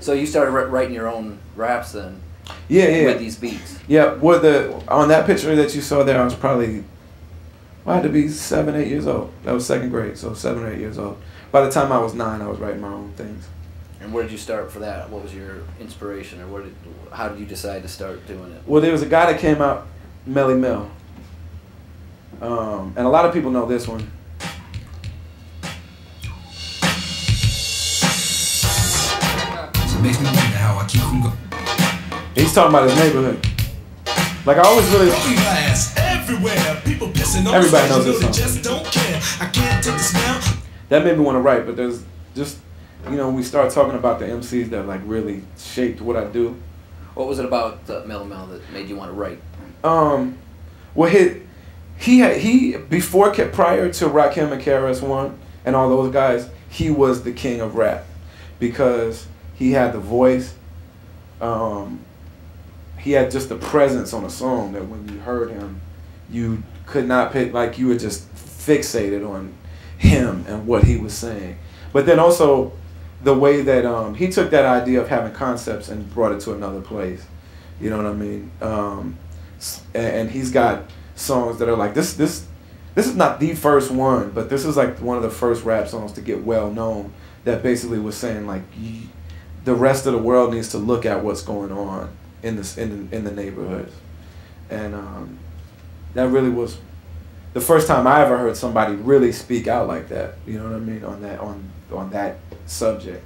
So you started writing your own raps then? Yeah. With these beats? Yeah, on that picture that you saw there, I was probably, I had to be 7, 8 years old. That was second grade, so 7 or 8 years old. By the time I was 9, I was writing my own things. And where did you start for that? What was your inspiration, or how did you decide to start doing it? Well, there was a guy that came out, Melly Mel. And a lot of people know this one. Makes me wonder how I keep from going. He's talking about his neighborhood. Like, I always really... Everybody knows this song. That made me want to write, but there's just, you know, we start talking about the MCs that like really shaped what I do. What was it about Mellow Mel that made you want to write? Well, prior to Rakim and KRS-One and all those guys, he was the king of rap because he had the voice. He had just the presence on a song that when you heard him, you could not pick, like you were just fixated on him and what he was saying. But then also the way that he took that idea of having concepts and brought it to another place. You know what I mean? And he's got songs that are like, this is not the first one, but this is like one of the first rap songs to get well known that basically was saying like the rest of the world needs to look at what's going on in the neighborhoods. And that really was the first time I ever heard somebody really speak out like that, you know what I mean, on that subject.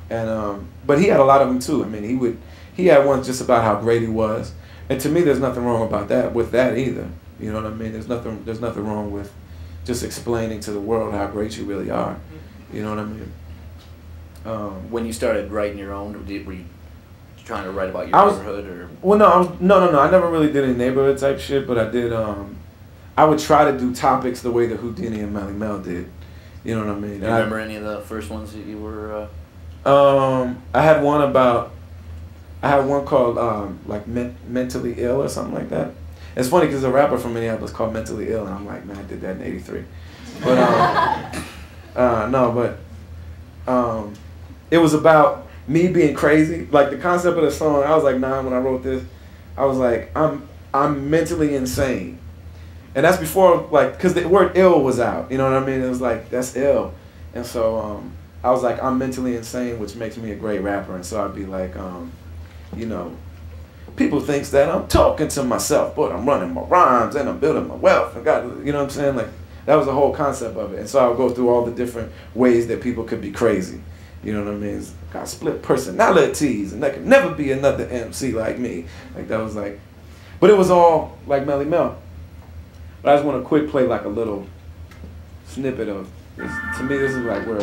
And but he had a lot of them too. I mean, he had one just about how great he was, and to me, there's nothing wrong about that with that either. You know what I mean? There's nothing wrong with just explaining to the world how great you really are. You know what I mean? When you started writing your own, were you trying to write about your neighborhood or? Well, no. I never really did any neighborhood type shit, but I did. I would try to do topics the way that Houdini and Melly Mel did. You know what I mean? Do you remember any of the first ones that you were? I had one called like Mentally Ill or something like that. It's funny because a rapper from Minneapolis called Mentally Ill, and I'm like, man, I did that in '83. But it was about me being crazy. Like the concept of the song, I was like 9 when I wrote this. I was like, I'm mentally insane. And that's before, like, because the word ill was out, you know what I mean? It was like, that's ill. And so I was like, I'm mentally insane, which makes me a great rapper. And so I'd be like, you know, people thinks that I'm talking to myself, but I'm running my rhymes and I'm building my wealth. You know what I'm saying? Like, that was the whole concept of it. And so I would go through all the different ways that people could be crazy. You know what I mean? It's got split personalities, and there could never be another MC like me. Like, that was like, but it was all like Melly Mel. But I just want to quick play like a little snippet of this. To me, this is like where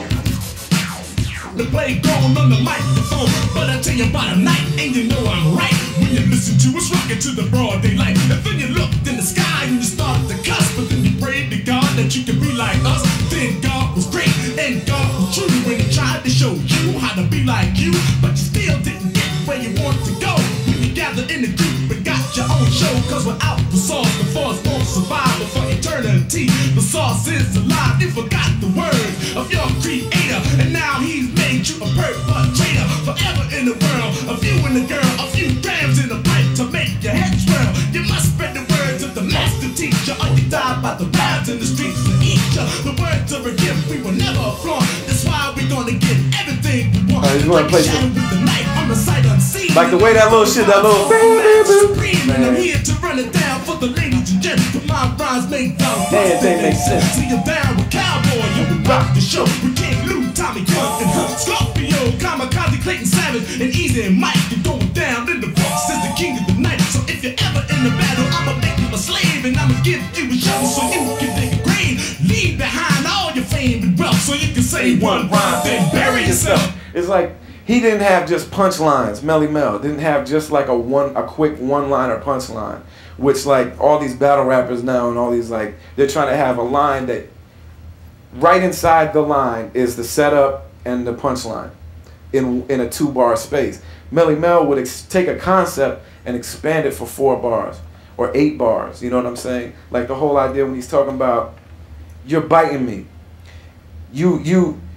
the play going on the microphone, but I tell you about a night, and you know I'm right. When you listen to us rocking to the broad daylight, and then you looked in the sky and you started to cuss, but then you prayed to God that you could be like us. Then God was great and God was true when He tried to show you how to be like you, but you still didn't get where you want to go. When you gathered in the group and got your own show, cause without the sauce, the force won't survive for eternity. The sauce is alive. You forgot the words of your creator, and now He's made you a perpetrator. Forever in the world of you and the girl, a few grams in the pipe to make your head swirl. You must spread the words of the master teacher, or you die by the rhymes in the streets of each. The words are a gift we will never flaunt. That's why we're gonna get everything we want. He's gonna play some, with the knife on the sight unseen. like the way that little shit, that little I'm here to run it down for the ladies and gentlemen. My rhymes make everything makes sense. See you down with Cowboy, you can rock the show. We can't lose Tommy Gun and Scorpio, Kamikaze, Clayton Savage, and Easy and Mike. You're going down in the box as the king of the night. So if you're ever in the battle, I'ma make you a slave, and I'ma give you a show so you can dig a grave. Leave behind all your fame and wealth so you can say one rhyme, then bury yourself. It's like he didn't have just punchlines. Melly Mel didn't have just like a quick one-liner punchline, which like all these battle rappers now and all these, like, they're trying to have a line that right inside the line is the setup and the punchline in a 2-bar space. Melly Mel would take a concept and expand it for 4 bars or 8 bars. You know what I'm saying? Like the whole idea when he's talking about, you're biting me.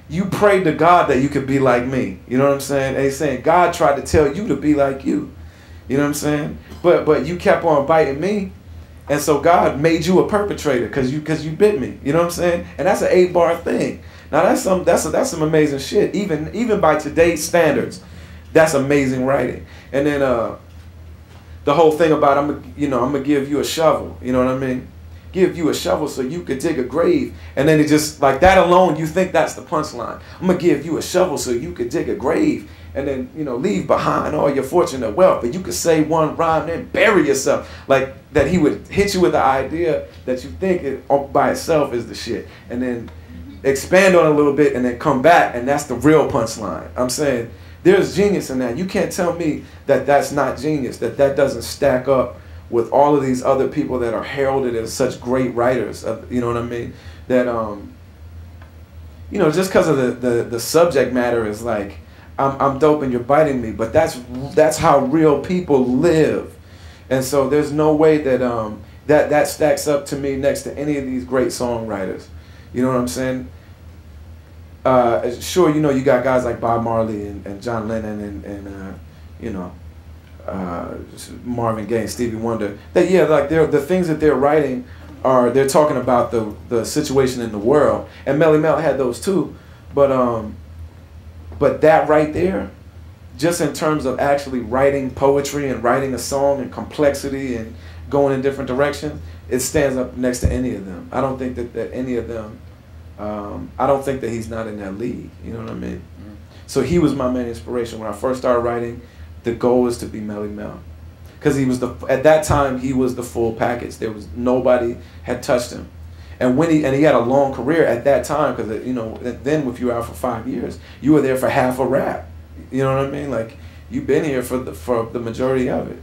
you prayed to God that you could be like me. You know what I'm saying? And he's saying God tried to tell you to be like you. You know what I'm saying? But you kept on biting me. And so God made you a perpetrator because you bit me. You know what I'm saying? And that's an 8-bar thing. Now that's some amazing shit. Even by today's standards, that's amazing writing. And then the whole thing about I'm gonna give you a shovel. You know what I mean? Give you a shovel so you could dig a grave. And then it just like that alone, you think that's the punchline. I'm gonna give you a shovel so you could dig a grave. And then, leave behind all your fortune and wealth. But you could say one rhyme and bury yourself. Like that he would hit you with the idea that you think it by itself is the shit. And then expand on it a little bit and then come back. And that's the real punchline. I'm saying there's genius in that. You can't tell me that that's not genius. That doesn't stack up with all of these other people that are heralded as such great writers. You know what I mean? That, just because of the subject matter is like, I'm dope and you're biting me, but that's how real people live, and so there's no way that that stacks up to me next to any of these great songwriters. You know what I'm saying? Sure, you got guys like Bob Marley and John Lennon and Marvin Gaye and Stevie Wonder. That like the things that they're writing they're talking about the situation in the world, and Melly Mel had those too, But that right there, just in terms of actually writing poetry and writing a song and complexity and going in different directions, it stands up next to any of them. I don't think that any of them, I don't think that he's not in that league. You know what I mean? Mm-hmm. So he was my main inspiration. When I first started writing, the goal was to be Melly Mel. Because at that time, he was the full package. Nobody had touched him. And he had a long career at that time, because then if you were out for 5 years, you were there for half a rap. You know what I mean? Like, you've been here for the majority of it.